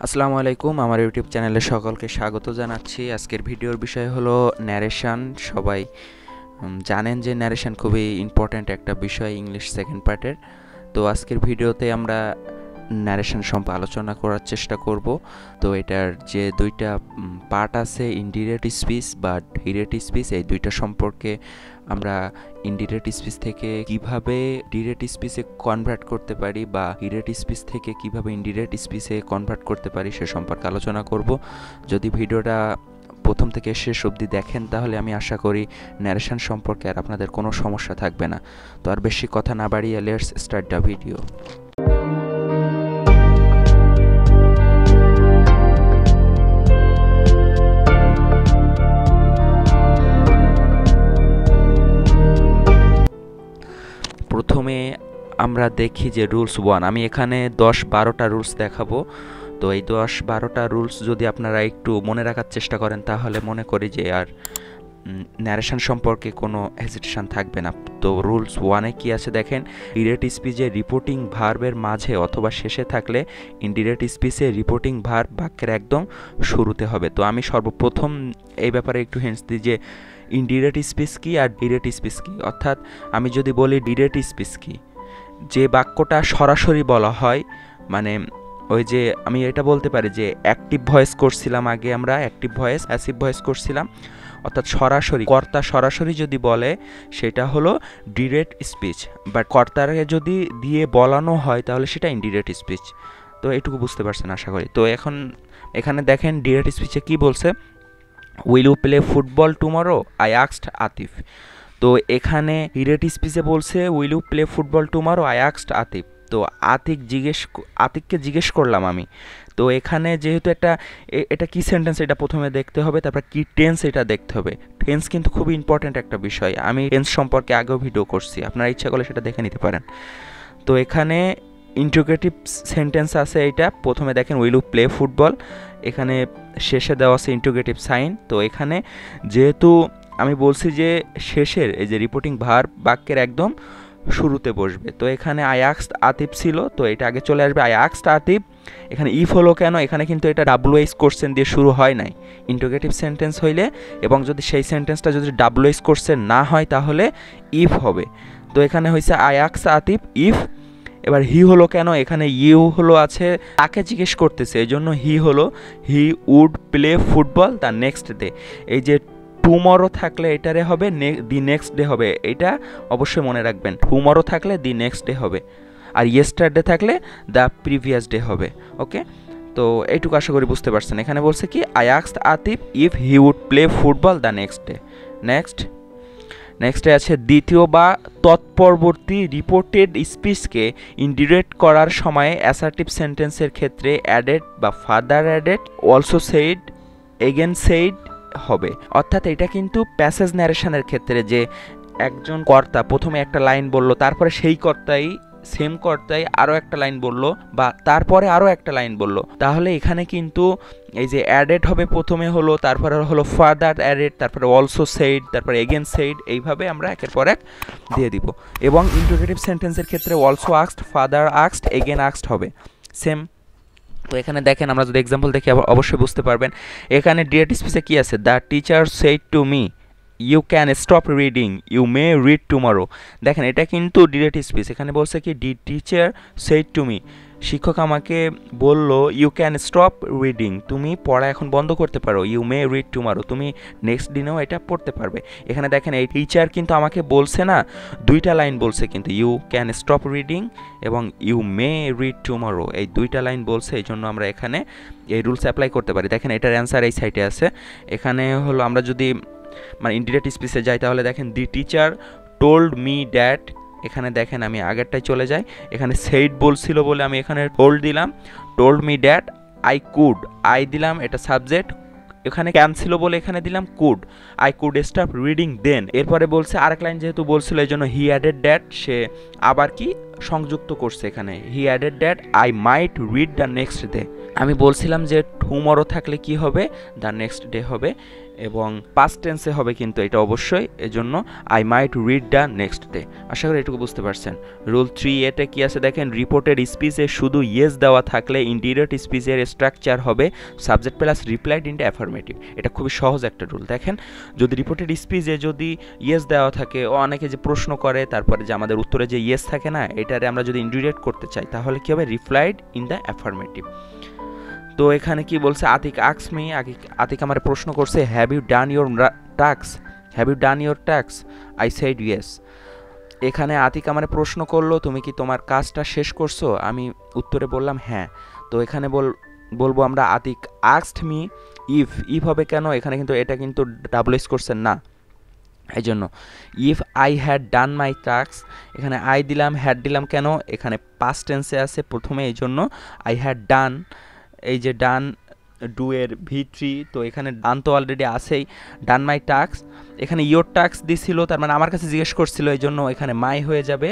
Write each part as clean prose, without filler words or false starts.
আসসালামু আলাইকুম, আমার ইউটিউব চ্যানেলে সকলকে স্বাগত জানাচ্ছি। আজকের ভিডিওর বিষয় হলো ন্যারেশন। সবাই জানেন যে ন্যারেশন খুবই ইম্পর্ট্যান্ট একটা বিষয় ইংলিশ সেকেন্ড পার্টের। তো আজকের ভিডিওতে আমরা ন্যারেশন সম্পর্কে আলোচনা করার চেষ্টা করব। তো এটার যে দুইটা পার্ট আছে, ইনডিরেক্ট স্পিচ বা ডিরেক্ট স্পিচ, এই দুইটা সম্পর্কে আমরা ইনডিরেক্ট স্পিচ থেকে কিভাবে ডিরেক্ট স্পিচে কনভার্ট করতে পারি বা ডিরেক্ট স্পিচ থেকে কিভাবে ইনডিরেক্ট স্পিচে কনভার্ট করতে পারি সে সম্পর্কে আলোচনা করব। যদি ভিডিওটা প্রথম থেকে শেষ অবধি দেখেন তাহলে আমি আশা করি ন্যারেশন সম্পর্কে আর আপনাদের কোনো সমস্যা থাকবে না। তো আর বেশি কথা না বাড়িয়ে লেটস স্টার্ট দ্য ভিডিও। প্রথমে আমরা দেখি যে রুলস 1, আমি এখানে 10-12টা রুলস দেখাবো। তো এই 10-12টা রুলস যদি আপনারা একটু মনে রাখার চেষ্টা করেন তাহলে মনে করি যে আর ন্যারেশন সম্পর্কে কোনো হেজিটেশন থাকবে না। তো রুলস 1-এ কী আছে দেখেন, ডিরেক্ট স্পিচে রিপোর্টিং ভার্বের মাঝে অথবা শেষে থাকলে ইনডিরেক্ট স্পিচে রিপোর্টিং ভার্ব বাক্যের একদম শুরুতে হবে। তো আমি সর্বপ্রথম এই ব্যাপারে একটু হিন্টস দিই যে ইনডিরেক্ট স্পিচ কী আর ডিরেক্ট স্পিচ কী। অর্থাৎ আমি যদি বলি ডিরেক্ট স্পিচ কী, যে বাক্যটা সরাসরি বলা হয়, মানে ওই যে আমি এটা বলতে পারি যে অ্যাক্টিভ ভয়েস করছিলাম আগে, আমরা অ্যাক্টিভ ভয়েস অ্যাসিভ ভয়েস করছিলাম, অর্থাৎ সরাসরি কর্তা সরাসরি যদি বলে সেটা হলো ডিরেক্ট স্পিচ, বাট কর্তাকে যদি দিয়ে বলানো হয় তাহলে সেটা ইনডিরেক্ট স্পিচ। তো এইটুকু বুঝতে পারছেন আশা করি। তো এখন এখানে দেখেন ডিরেক্ট স্পিচে কি বলছে, will you play football tomorrow, I asked Atif. তো এখানে ডিরেক্ট স্পিচে বলছে will you play football tomorrow, I asked Atif. তো আতিককে জিজ্ঞেস করলাম আমি। তো এখানে যেহেতু এটা কি সেন্টেন্স এটা প্রথমে দেখতে হবে, তারপর কি টেন্স এটা দেখতে হবে। টেন্স কিন্তু খুবই ইম্পর্ট্যান্ট একটা বিষয়, আমি টেন্স সম্পর্কে আগেও ভিডিও করছি, আপনারা ইচ্ছা করলে সেটা দেখে নিতে পারেন। তো এখানে ইন্টিগ্রেটিভ সেন্টেন্স আছে, এইটা প্রথমে দেখেন উইল ইউ প্লে ফুটবল, এখানে শেষে দেওয়া আছে ইন্টিগ্রেটিভ সাইন। তো এখানে যেহেতু আমি বলছি যে শেষের এই যে রিপোর্টিং ভার্ব বাক্যের একদম শুরুতে বসবে, তো এখানে আই আস্কড আতিফ ছিল, তো এটা আগে চলে আসবে আই আস্কড আতিফ। এখানে ইফ হলো কেন, এখানে কিন্তু এটা ডাব্লুএইচ কোশ্চেন দিয়ে শুরু হয় নাই। ইন্টিগ্রেটিভ সেন্টেন্স হইলে এবং যদি সেই সেন্টেন্সটা যদি ডাব্লুএইচ কোশ্চেন না হয় তাহলে ইফ হবে। তো এখানে হয়েছে আই আস্কড আতিফ ইফ। এবার হি হলো কেন, এখানে ইউ হলো আছে, তাকে জিজ্ঞেস করতেছে, এই জন্য হি হলো he would play football the next day. এই যে টুমরো থাকলে এটারে হবে দি নেক্সট ডে হবে, এটা অবশ্যই মনে রাখবেন। টুমরো থাকলে দি নেক্সট ডে হবে, আর ইয়েস্টারডে থাকলে দ্য প্রিভিয়াস ডে হবে। ওকে, তো এইটুকু আশা করি বুঝতে পারছেন। এখানে বলছে কি I asked Atif if he would play football the next day. নেক্সটে আছে দ্বিতীয় বা তৎপরবর্তী রিপোর্টেড স্পিচকে ইনডিরেক্ট করার সময় অ্যাসার্টিভ সেন্টেন্সের ক্ষেত্রে অ্যাডেড বা further added, also said, again said হবে। অর্থাৎ এটা কিন্তু প্যাসেজ ন্যারেশনের ক্ষেত্রে যে একজন কর্তা প্রথমে একটা লাইন বলল, তারপরে সেই সেম কর্তাই আরও একটা লাইন বলল, বা তারপরে আরও একটা লাইন বলল, তাহলে এখানে কিন্তু এই যে অ্যাডেড হবে প্রথমে হলো, তারপরে হলো ফার্দার অ্যাডেড, তারপরে অলসো সেইড, তারপরে এগেন সেইড, এইভাবে আমরা একের পর এক দিয়ে দিব। এবং ইন্টিগ্রেটিভ সেন্টেন্সের ক্ষেত্রে also asked, further asked, again asked হবে সেম। তো এখানে দেখেন আমরা যদি এক্সাম্পল দেখি অবশ্যই বুঝতে পারবেন। এখানে ডিরেক্ট স্পিচে কি আছে, the teacher said to me you can stop reading, you may read tomorrow. দেখেন এটা কিন্তু ডিরেক্ট স্পিচ, এখানে বলছে কি the teacher said to me, শিক্ষক আমাকে বলল ইউ ক্যান স্টপ রিডিং, তুমি পড়া এখন বন্ধ করতে পারো, ইউ মে রিড টুমরো, তুমি নেক্সট দিনেও এটা পড়তে পারবে। এখানে দেখেন এই টিচার কিন্তু আমাকে বলছে না, দুইটা লাইন বলছে কিন্তু, ইউ ক্যান স্টপ রিডিং এবং ইউ মে রিড টুমরো, এই দুইটা লাইন বলছে, এই জন্য আমরা এখানে এই রুলস অ্যাপ্লাই করতে পারি। দেখেন এটার অ্যান্সার এই সাইডে আছে। এখানে হলো আমরা যদি মানে ইনডিরেক্ট স্পিচে যাই তাহলে দেখেন the teacher told me that, এখানে দেখেন আমি আগেরটাই চলে যাই, এখানে সেইড বলছিল বলে আমি এখানে টোল্ড দিলাম, told me that I could, I দিলাম এটা সাবজেক্ট, এখানে ক্যান ছিল বলে এখানে দিলাম could, I could stop reading then. এরপরে বলছে আরেক লাইন যেহেতু বলছিল এই জন্য হি অ্যাডেড ড্যাট, সে আবার কি সংযুক্ত করছে এখানে, he added that I might read the next day. আমি বলছিলাম যে টুমরো থাকলে কি হবে, দ্য নেক্সট ডে হবে। এবং পাস্ট টেন্সে হবে কিন্তু এটা অবশ্যই, এজন্য I might read the next day. আশা করি এটুকু বুঝতে পারছেন। রুল 3 এতে কি আছে দেখেন, রিপোর্টেড স্পিচে শুধু ইয়েস দেওয়া থাকলে ইন্ডিরেক্ট স্পিচের স্ট্রাকচার হবে subject plus replied in the affirmative. এটা খুবই সহজ একটা রুল। দেখেন যদি রিপোর্টেড স্পিচে যদি ইয়েস দেওয়া থাকে, ও অনেকে যে প্রশ্ন করে তারপরে যে আমাদের উত্তরে যে ইয়েস থাকে না, এটারে আমরা যদি ইন্ডিরেক্ট করতে চাই তাহলে কি হবে, রিপ্লাইড ইন দ্য অ্যাফার্মেটিভ। তো এখানে কি বলছে, আতিক আস্কড মি, আতিক আমার প্রশ্ন করছে, have you done your task, have you done your task, I said yes. এখানে আতিক আমার প্রশ্ন করলো, তুমি কি তোমার কাজটা শেষ করছো? আমি উত্তরে বললাম হ্যাঁ। তো এখানে বলবো আমরা আতিক আস্কড মি, ইফ হবে কেন, এখানে কিন্তু এটা কিন্তু ডাবল এস করছেন না, এই জন্য if I had done my task, এখানে আই দিলাম, হ্যাড দিলাম কেন, এখানে পাস্ট টেন্সে আছে প্রথমে, এই জন্য আই হ্যাড ডান, এই যে ডান ডু এর V3, তো এখানে ডান তো অলরেডি আছেই, ডান মাই টাস্ক। এখানে ইয়োর টাস্ক দিছিল, তার মানে আমার কাছে জিজ্ঞেস করছিল, এই জন্য এখানে মাই হয়ে যাবে,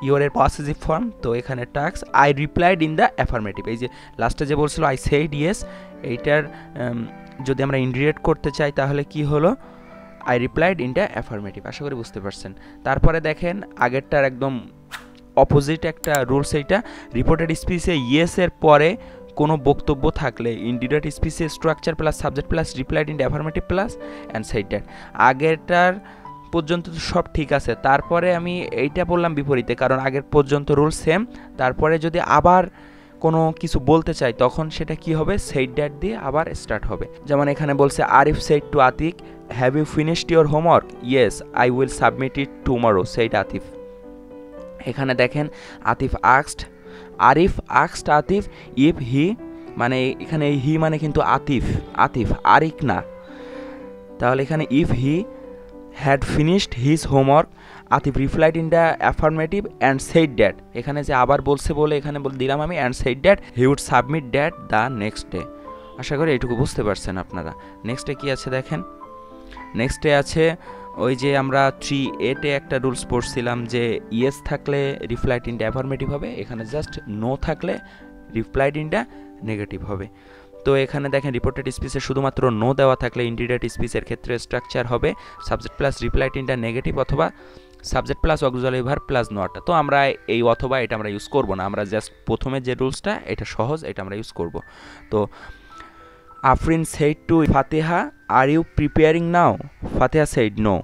ইয়োর এর পসেসিভ ফর্ম। তো এখানে task, I replied in the affirmative, এই যে লাস্টে যে বলছিল আই সেড ইয়েস, এইটার যদি আমরা ইন্ডিরেক্ট করতে চাই তাহলে কি হলো, I replied in the affirmative. আশা করি বুঝতে পারছেন। তারপরে দেখেন আগেরটার একদম অপোজিট একটা রুলস, এইটা রিপোর্টেড স্পিচে ইয়েস এর পরে কোনো বক্তব্য থাকলে ইন্ডিরেক্ট স্পিচে structure plus subject plus replied in the affirmative plus and said that. আগেরটার পর্যন্ত তো সব ঠিক আছে, তারপরে আমি এইটা বললাম বিপরীতে, কারণ আগের পর্যন্ত রুল সেম, তারপরে যদি আবার কোনো কিছু বলতে চাই তখন সেটা কি হবে, সেড দ্যাট দিয়ে আবার স্টার্ট হবে। যেমন এখানে বলছে Arif said to Atik, have you finished your homework, yes I will submit it tomorrow, said Atif. এখানে দেখেন Atif asked, Arif asked Atif if he, মানে এখানে হি মানে কিন্তু আতিফ আরিক না, তাহলে এখানে if he had finished his homework, Atif replied in the affirmative and said that, এখানে যে আবার বলছে বলে এখানে দিলাম আমি and said that he would submit that the next day. আশা করি এইটুকু বুঝতে পারছেন আপনারা। নেক্সটে কি আছে দেখেন, নেক্সটে আছে ওই যে আমরা 3A-তে একটা রুলস পড়ছিলাম যে ইয়েস থাকলে রিপ্লাইড ইন দ্য অ্যাফার্মেটিভ হবে, এখানে জাস্ট নো থাকলে রিপ্লাইড ইন দ্য নেগেটিভ হবে। তো এখানে দেখেন রিপোর্টেড স্পিচে শুধুমাত্র নো দেওয়া থাকলে ইন্ডিরেক্ট স্পিচের ক্ষেত্রে স্ট্রাকচার হবে subject plus replied in the negative অথবা subject plus auxiliary verb plus not. তো আমরা এই অথবা এটা আমরা ইউজ করব না, আমরা জাস্ট প্রথমে যে রুলসটা এটা সহজ, এটা আমরা ইউজ করব। তো Afrin said to Fatiha, are you preparing now, Fatiha said no.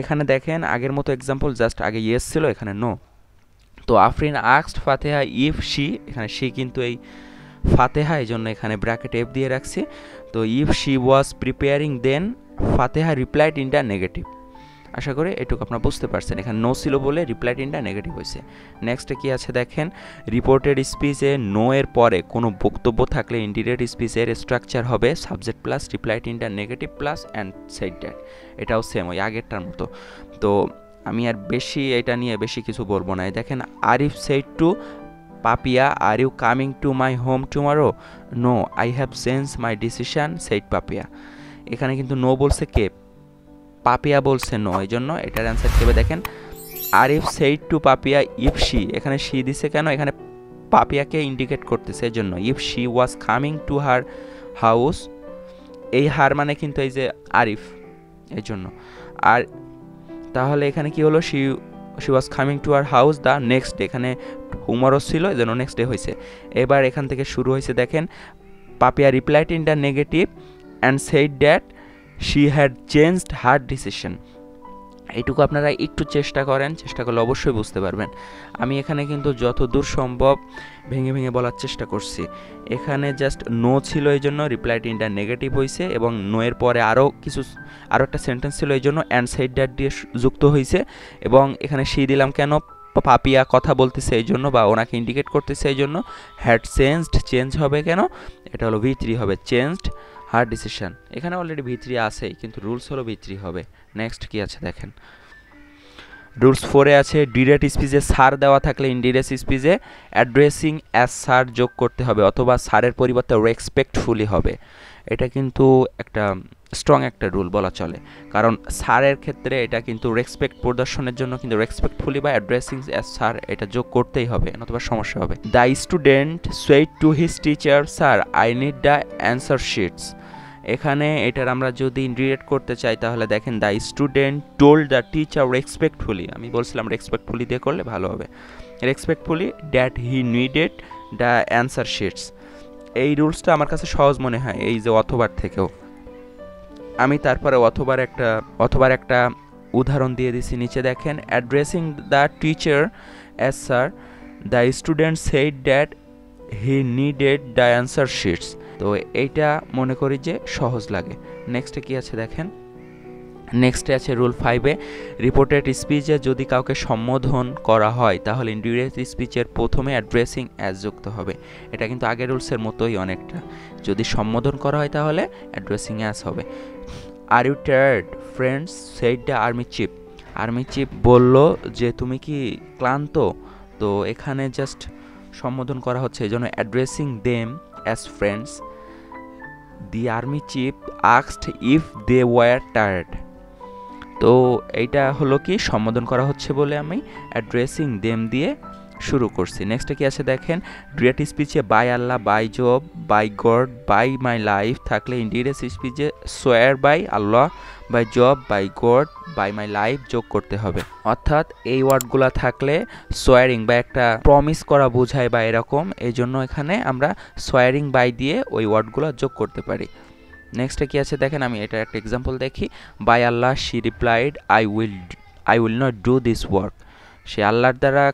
এখানে দেখেন আগের মতো এক্সাম্পল, জাস্ট আগে ইয়েস ছিল, এখানে নো। তো Afrin asked Fatiha if she, এখানে শি কিন্তু এই ফাতেহা, এই জন্য এখানে ব্র্যাকেট এফ দিয়ে রাখছি। তো if she was preparing then Fateha replied in the negative. আশা করি এটুকু আপনারা বুঝতে পারছেন, এখানে নো ছিল বলে রিপ্লাইড ইন দ্য নেগেটিভ হয়েছে। নেক্সটে কি আছে দেখেন, রিপোর্টেড স্পিচে নো এর পরে কোনো বক্তব্য থাকলে ইন্ডিরেক্ট স্পিচের স্ট্রাকচার হবে subject plus replied in the negative plus and said that. এটাও সেম ওই আগেরটার মতো। তো আমি আর বেশি এটা নিয়ে বেশি কিছু বলবো না। দেখেন Arif said to Papiya, are you coming to my home tomorrow, no I have change my decision, said Papiya. এখানে কিন্তু নো বলছে কে, পাপিয়া বলছে নো, এই জন্য এটার অ্যান্সার কি হবে দেখেন, Arif said to Papiya if she, এখানে শি দিছে কেন, এখানে পাপিয়াকে ইন্ডিকেট করতেছে, এই জন্য if she was coming to her house, এই হার মানে কিন্তু এই যে আরিফ, এই জন্য। আর তাহলে এখানে কি হলো, she was coming to her house the next day, এখানে টুমরো ছিল এই জন্য নেক্সট ডে হয়েছে। এবার এখান থেকে শুরু হয়েছে দেখেন, Papiya replied in the negative and said that she had changed her decision. এইটুকু আপনারা একটু চেষ্টা করেন, চেষ্টা করলে অবশ্যই বুঝতে পারবেন। আমি এখানে কিন্তু যতদূর সম্ভব ভেঙে ভেঙে বলার চেষ্টা করছি। এখানে জাস্ট নো ছিল এই জন্য রিপ্লাইড ইন দ্য নেগেটিভ হয়েছে, এবং নো এর পরে আরও একটা সেন্টেন্স ছিল এই জন্য অ্যান্ড সেড দ্যাট দিয়ে যুক্ত হয়েছে, এবং এখানে শি দিলাম কেন, পাপিয়া কথা বলতেছে এই জন্য, বা ওনাকে ইন্ডিকেট করতেছে এই জন্য। হ্যাড চেঞ্জ হবে কেন, এটা হলো V3 হবে, চেঞ্জড হার ডিসিশন। এখানে অলরেডি V3 আছেই, কিন্তু রুলস হলো V3 হবে। নেক্সট কি আছে দেখেন, রুলস 4-এ আছে ডিরেক্ট স্পিচে স্যার দেওয়া থাকলে ইনডিরেক্ট স্পিচে অ্যাড্রেসিং অ্যাজ স্যার যোগ করতে হবে, অথবা স্যারের পরিবর্তে রেসপেক্টফুলি হবে। এটা কিন্তু একটা স্ট্রং একটা রুল বলা চলে, কারণ স্যারের ক্ষেত্রে এটা কিন্তু রেসপেক্ট প্রদর্শনের জন্য কিন্তু রেসপেক্টফুলি বা অ্যাড্রেসিং অ্যাজ স্যার এটা যোগ করতেই হবে, নতুবা সমস্যা হবে। The student said to his teacher, sir I need the answer shits. এখানে এটার আমরা যদি ইন্টিগ্রেট করতে চাই তাহলে দেখেন the student told the teacher respectfully, আমি বলছিলাম রেসপেক্টফুলি দিয়ে করলে ভালো হবে, respectfully that he needed the answer shits. এই রুলসটা আমার কাছে সহজ মনে হয় এই যে অথবার থেকেও। আমি তারপরে অথবার একটা উদাহরণ দিয়ে দিছি নিচে দেখেন, addressing the teacher as sir the student said that he needed the answer shits. তো এইটা মনে করি যে সহজ লাগে। নেক্সটে কি আছে দেখেন, নেক্সটে আছে রুল 5-এ, রিপোর্টেড স্পিচে যদি কাউকে সম্বোধন করা হয় তাহলে ইনডিরেক্ট স্পিচের প্রথমে অ্যাড্রেসিং অ্যাজ যুক্ত হবে। এটা কিন্তু আগের রুলসের মতোই অনেকটা, যদি সম্বোধন করা হয় তাহলে অ্যাড্রেসিং অ্যাজ হবে। Are you tired friends said the army chief, army chief বলল যে তুমি কি ক্লান্ত, তো এখানে জাস্ট সম্বোধন করা হচ্ছে, এই জন্য addressing them as friends. The army chief asked if they were tired, তো এইটা হলো কি সম্বোধন করা হচ্ছে বলে আমি অ্যাড্রেসিং দেম দিয়ে শুরু করছি। নেক্সটে কি আছে দেখেন, ডিরেক্ট স্পিচে by Allah, by Jove, by God, by my life থাকলে ইনডিরেক্ট স্পিচে swear by Allah, by Jove, by God, by my life যোগ করতে হবে। অর্থাৎ এই ওয়ার্ডগুলো থাকলে সোয়ারিং বা একটা প্রমিস করা বোঝায় বা এরকম, এই জন্য এখানে আমরা সোয়ারিং বাই দিয়ে ওই ওয়ার্ডগুলো যোগ করতে পারি। নেক্সটে কি আছে দেখেন, আমি এটা একটা এক্সাম্পল দেখি, by Allah she replied I will not do this work, সে আল্লাহর দ্বারা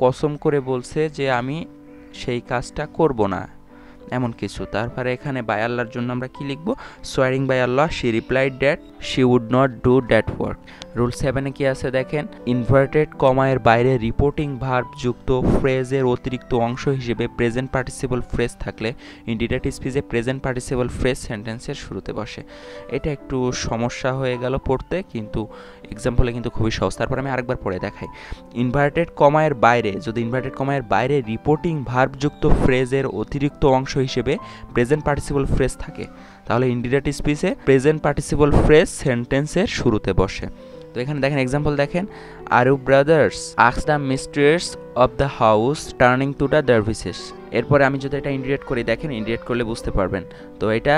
কসম করে বলছে যে আমি সেই কাজটা করব না, এমন কিছু। তারপরে এখানে বাই আল্লাহর জন্য আমরা কি লিখব, swearing by Allah she replied that she would not do that work. Rule 7-এ কি আছে দেখেন, ইনভার্টেড কমায়ের বাইরে রিপোর্টিং ভার্ব যুক্ত ফ্রেজের অতিরিক্ত অংশ হিসেবে প্রেজেন্ট পার্টিসিপল ফ্রেজ থাকলে ইনডিরেক্ট স্পিচে প্রেজেন্ট পার্টিসিপল ফ্রেজ সেন্টেন্সের শুরুতে বসে। এটা একটু সমস্যা হয়ে গেল পড়তে, কিন্তু এক্সাম্পলে কিন্তু খুবই সহজ। তারপর আমি আরেকবার পড়ে দেখাই, ইনভার্টেড কমায়ের বাইরে, যদি ইনভার্টেড কমায়ের বাইরে রিপোর্টিং ভার্ব যুক্ত ফ্রেজের অতিরিক্ত অংশ হিসেবে প্রেজেন্ট পার্টিসিপল ফ্রেজ থাকে তাহলে ইনডিরেক্ট স্পিচে প্রেজেন্ট পার্টিসিপল ফ্রেজ সেন্টেন্সের শুরুতে বসে। তো এখানে দেখেন এক্সাম্পল দেখেন, are you brothers ask the mistress of the house turning to the ডার্ভিসেস। এরপরে আমি যদি এটা ইন্ডিরেক্ট করি, দেখেন ইন্ডিরেক্ট করলে বুঝতে পারবেন। তো এটা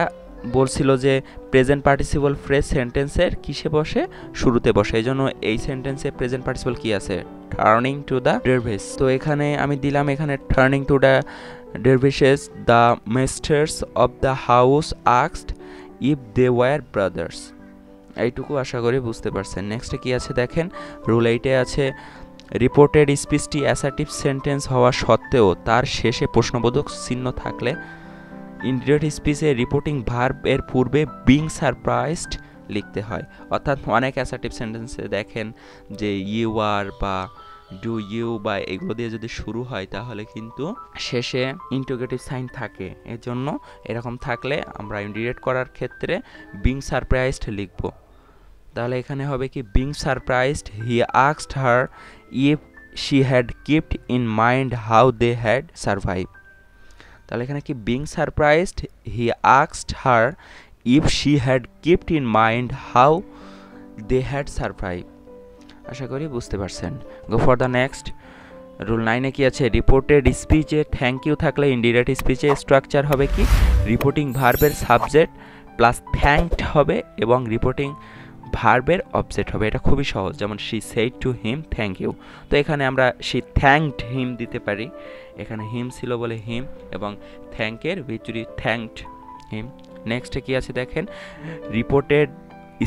বলছিল যে প্রেজেন্ট পার্টিসিপল ফ্রেজ সেন্টেন্সের কিসে বসে, শুরুতে বসে, এই জন্য এই সেন্টেন্সে প্রেজেন্ট পার্টিসিপল কি আছে, টার্নিং টু দ্য ডার্ভিস। তো এখানে আমি দিলাম এখানে turning to the dervishes the mistress of the house asked if they were brothers. এইটুকু আশা করি বুঝতে পারছেন। নেক্সটে কি আছে দেখেন, রুল 8-এ আছে, রিপোর্টেড স্পিচটি অ্যাসার্টিভ সেন্টেন্স হওয়া সত্ত্বেও তার শেষে প্রশ্নবোধক চিহ্ন থাকলে ইনডিরেক্ট স্পিচে রিপোর্টিং ভার্ব এর পূর্বে বিং সারপ্রাইজড লিখতে হয়। অর্থাৎ অনেক অ্যাসার্টিভ সেন্টেন্সে দেখেন যে ইউ আর বা ডু ইউ বা এগুলো দিয়ে যদি শুরু হয় তাহলে কিন্তু শেষে ইন্টিগ্রেটিভ সাইন থাকে, এর জন্য এরকম থাকলে আমরা ইনডিরেক্ট করার ক্ষেত্রে বিং সারপ্রাইজড লিখব। তাহলে এখানে হবে কি, being surprised he asked her if she had kept in mind how they had survive. তাহলে এখানে কি, being surprised he asked her if she had kept in mind how they had survive. আশা করি বুঝতে পারছেন। Go for the next. Rule 9-এ কি আছে, রিপোর্টেড স্পিচে থ্যাংক ইউ থাকলে ইনডিরেক্ট স্পিচে স্ট্রাকচার হবে কি, রিপোর্টিং ভার্বের সাবজেক্ট প্লাস থ্যাঙ্কড হবে এবং রিপোর্টিং ভার্বের অবজেক্ট হবে। এটা খুবই সহজ, যেমন she said to him thank you, তো এখানে আমরা শি থ্যাঙ্কড হিম দিতে পারি, এখানে হিম ছিল বলে হিম, এবং থ্যাঙ্কের ভিতরে থ্যাঙ্কড হিম। নেক্সটে কি আছে দেখেন, রিপোর্টেড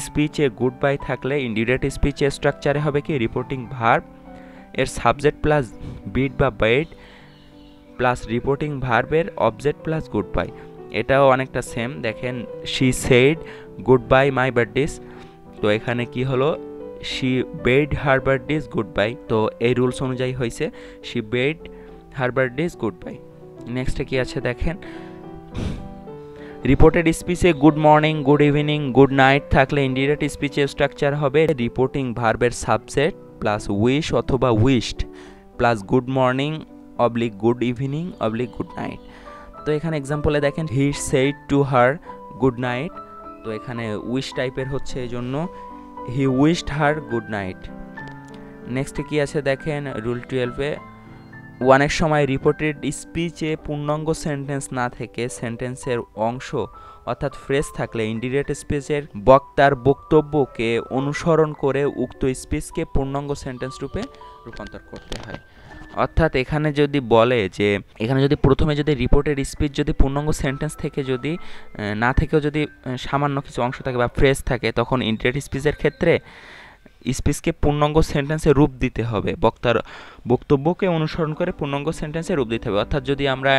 স্পিচে গুড বাই থাকলে ইনডিরেক্ট স্পিচে স্ট্রাকচারে হবে কি, রিপোর্টিং ভার্ব এর সাবজেক্ট প্লাস বিট বা বাইট প্লাস রিপোর্টিং ভার্বের অবজেক্ট প্লাস গুড বাই। এটাও অনেকটা সেম, দেখেন she said goodbye my birthdays, তো এখানে কি হলো, she bade her birthdays goodbye, তো এই রুলস অনুযায়ী হয়েছে she bade her birthdays goodbye. নেক্সটে কি আছে দেখেন, রিপোর্টেড স্পিচে good morning, good evening, good night থাকলে ইনডিরেক্ট স্পিচে স্ট্রাকচার হবে রিপোর্টিং ভার্বের সাবজেক্ট প্লাস উইশ অথবা wished plus good morning oblique good evening oblique good night. তো এখানে এক্সাম্পলে দেখেন he said to her good night, তো এখানে উইশ টাইপের হচ্ছে, এই জন্য হি উইশড হার গুড নাইট। নেক্সটে কি আছে দেখেন, রুল 12-এ অনেক সময় রিপোর্টেড স্পিচে পূর্ণাঙ্গ সেন্টেন্স না থেকে সেন্টেন্সের অংশ অর্থাৎ ফ্রেজ থাকলে ইনডিরেক্ট স্পিচের বক্তার বক্তব্যকে অনুসরণ করে উক্ত স্পিচকে পূর্ণাঙ্গ সেন্টেন্স রূপে রূপান্তর করতে হয়। অর্থাৎ এখানে যদি বলে যে এখানে যদি প্রথমে যদি রিপোর্টেড স্পিচ যদি পূর্ণাঙ্গ সেন্টেন্স থেকে যদি না থেকেও যদি সামান্য কিছু অংশ থাকে বা ফ্রেজ থাকে, তখন ইনডিরেক্ট স্পিচের ক্ষেত্রে স্পিচকে পূর্ণাঙ্গ সেন্টেন্সে রূপ দিতে হবে, বক্তার বক্তব্যকে অনুসরণ করে পূর্ণাঙ্গ সেন্টেন্সে রূপ দিতে হবে। অর্থাৎ যদি আমরা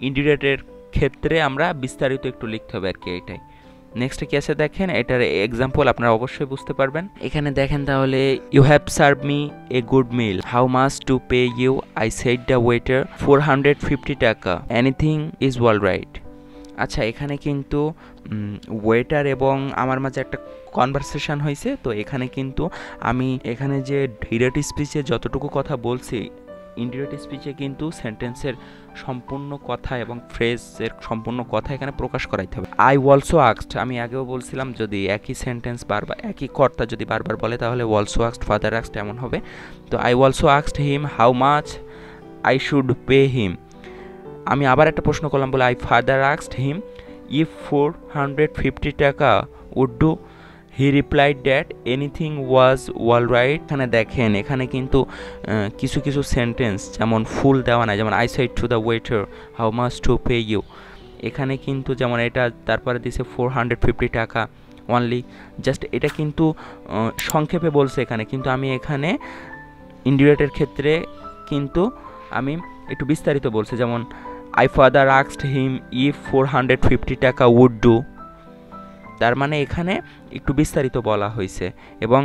ইনডিরেক্টের ক্ষেত্রে আমরা বিস্তারিত একটু লিখতে হবে আর কি, এটাই। নেক্সট কি আছে দেখেন, এটার এক্সাম্পল আপনারা অবশ্যই বুঝতে পারবেন। এখানে দেখেন তাহলে, you have serve me a good meal, how much to pay you, I said the waiter 450 টাকা, এনিথিং ইজ অল রাইট। আচ্ছা, এখানে কিন্তু ওয়েটার এবং আমার মাঝে একটা কনভারসেশন হয়েছে। তো এখানে কিন্তু আমি এখানে যে ডিরেক্ট স্পিচে যতটুকু কথা বলছি, ইনডিরেক্ট স্পিচে কিন্তু সেন্টেন্সের সম্পূর্ণ কথা এবং ফ্রেজের সম্পূর্ণ কথা এখানে প্রকাশ করাইতে হবে। আই অলসো আস্কড, আমি আগেও বলছিলাম যদি একই সেন্টেন্স বারবার একই কর্তা যদি বারবার বলে তাহলে অলসো আস্কড, ফাদার আস্কড এমন হবে। তো I also asked him how much I should pay him, আমি আবার একটা প্রশ্ন করলাম বলে I father asked him if 450 টাকা would do, he replied that anything was all right. এখানে দেখেন এখানে কিন্তু কিছু কিছু সেন্টেন্স যেমন ফুল দেওয়া নাই, যেমন I said to the waiter how much to pay you, এখানে কিন্তু যেমন এটা তারপরে দিছে 450 টাকা অনলি, জাস্ট এটা কিন্তু সংক্ষেপে বলছে এখানে, কিন্তু আমি এখানে ইনডিরেক্টের ক্ষেত্রে কিন্তু আমি একটু বিস্তারিত বলছি, যেমন I father asked him if 450 টাকা উড ডু, তার মানে এখানে একটু বিস্তারিত বলা হয়েছে এবং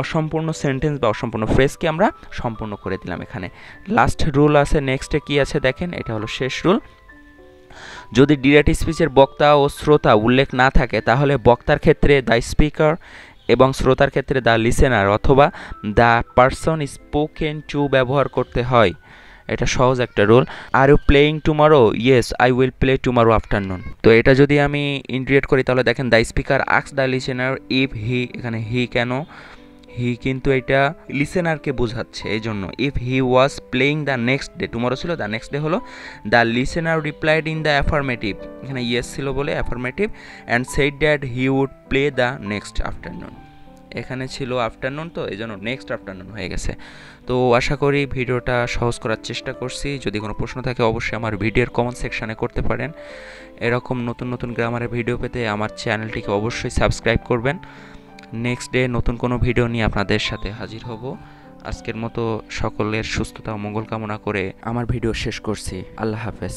অসম্পূর্ণ সেন্টেন্স বা অসম্পূর্ণ ফ্রেজকে আমরা সম্পূর্ণ করে দিলাম। এখানে লাস্ট রুল আছে, নেক্সটে কি আছে দেখেন, এটা হলো শেষ রুল। যদি ডিরেক্ট স্পিচের বক্তা ও শ্রোতা উল্লেখ না থাকে তাহলে বক্তার ক্ষেত্রে দ্য স্পিকার এবং শ্রোতার ক্ষেত্রে দ্য লিসেনার অথবা দ্য পারসন স্পোকেন টু ব্যবহার করতে হয়। এটা সহজ একটা rule. Are you playing tomorrow, yes I will play tomorrow afternoon. তো এটা যদি আমি ইন্টিগ্রেট করি তাহলে দেখেন the speaker ask the listener if he, এখানে হি কেন, হি কিন্তু এটা লিসেনারকে বোঝাচ্ছে, এই জন্য if he was playing the next day, tomorrow ছিল দ্য নেক্সট ডে হলো the listener replied in the affirmative, এখানে ইয়েস ছিল বলে affirmative, and said that he would play the next afternoon, এখানে ছিল আফটারনুন তো এই জন্য নেক্সট আফটারনুন হয়ে গেছে। তো আশা করি ভিডিওটা সহজ করার চেষ্টা করছি। যদি কোনো প্রশ্ন থাকে অবশ্যই আমার ভিডিওর কমেন্ট সেকশানে করতে পারেন। এরকম নতুন নতুন গ্রামারের ভিডিও পেতে আমার চ্যানেলটিকে অবশ্যই সাবস্ক্রাইব করবেন। নেক্সট ডে নতুন কোনো ভিডিও নিয়ে আপনাদের সাথে হাজির হব। আজকের মতো সকলের সুস্থতা ও মঙ্গল কামনা করে আমার ভিডিও শেষ করছি। আল্লাহ হাফেজ।